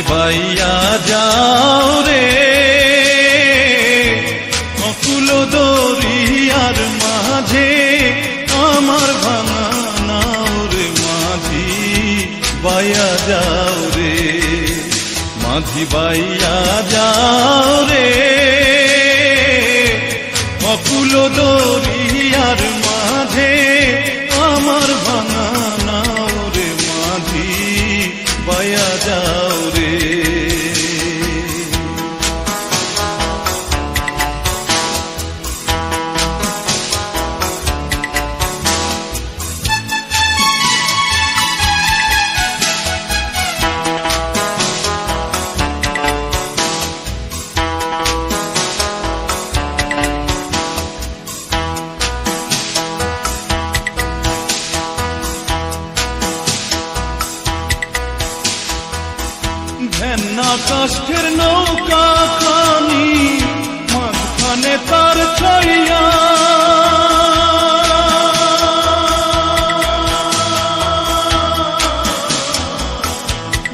বাইয়া যাও রে অকুল দরিয়ার মাঝে আমার ভাঙা নাও রে মাঝি বাইয়া যাও রে মাঝি বাইয়া যাও রে অকুল দরিয়ার মাঝে আমার ভাঙা নাও রে মাঝি বাইয়া যাও রে ঘেন্না কাষ্ঠের নৌকা খানি মাঝখানে তার ছাইয়া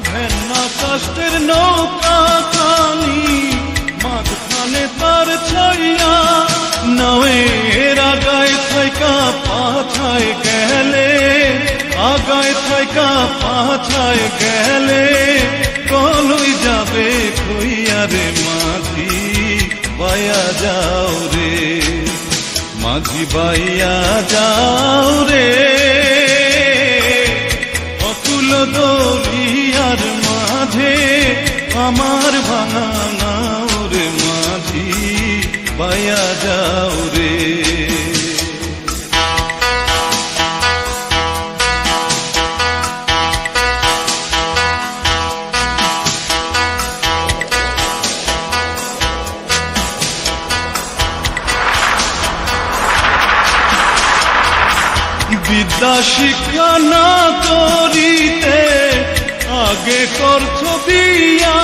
ঘেন্না কাষ্ঠের নৌকা খানি মাঝখানে তার ছাইয়া নাওয়ের আগায় থাইকা পাছায় গেলে আগায় থাইকা পাছায় গেলে কলই যাবে কইয়া রে মাঝি বাইয়া যাও রে মাঝি বাইয়া যাও রে অকুল দরিয়ার মাঝে আমার ভাঙা নাও রে মাঝি বাইয়া যাও রে বিদ্যা শিক্ষা না করিতে আগে করছ বিয়া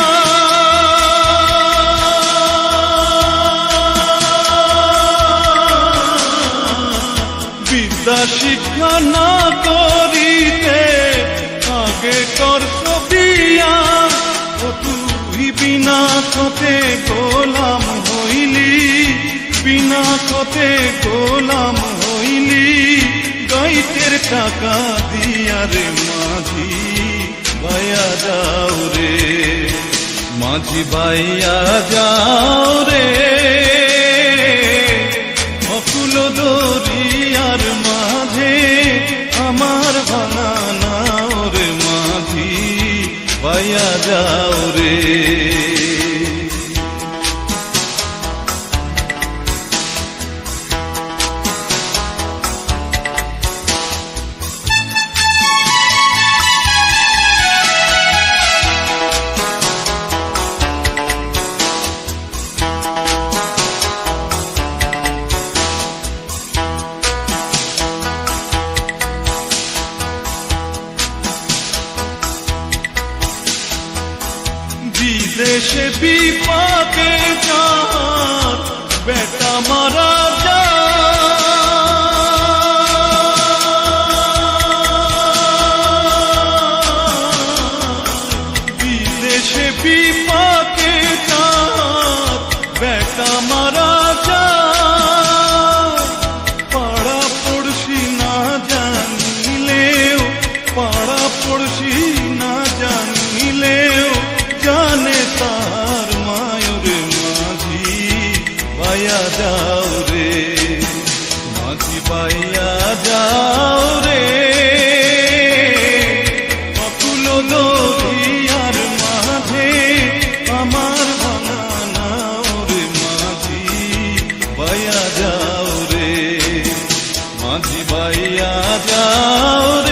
বিদ্যা শিক্ষা না করিতে আগে করছ বিয়া ও তুই বিনা কতে গোলাম হইলি বিনা কতে গোলাম হইলি গাইতের টাকা দিয়া রে মাঝি বাইয়া যাও রে মাঝি বাইয়া যাও রে অকুল দরিয়ার মাঝে আমার ভাঙা নাও রে মাঝি বাইয়া যাও রে বিদেশে বিপাকে যাত বেটা মারা যা বিদেশে বিপাকে যাত বেটা মারা যা পাড়া পড়শি না জানিলেও পাড়া পড়শি না জানিলেও জানে তার মায়ুরে মাঝি বাইয়া যাও রে মাঝি বাইয়া যাও রে অকুল দরিয়ার মাঝে আমার ভাঙা নাও রে মাঝি বাইয়া যাও রে মাঝি বাইয়া যাও রে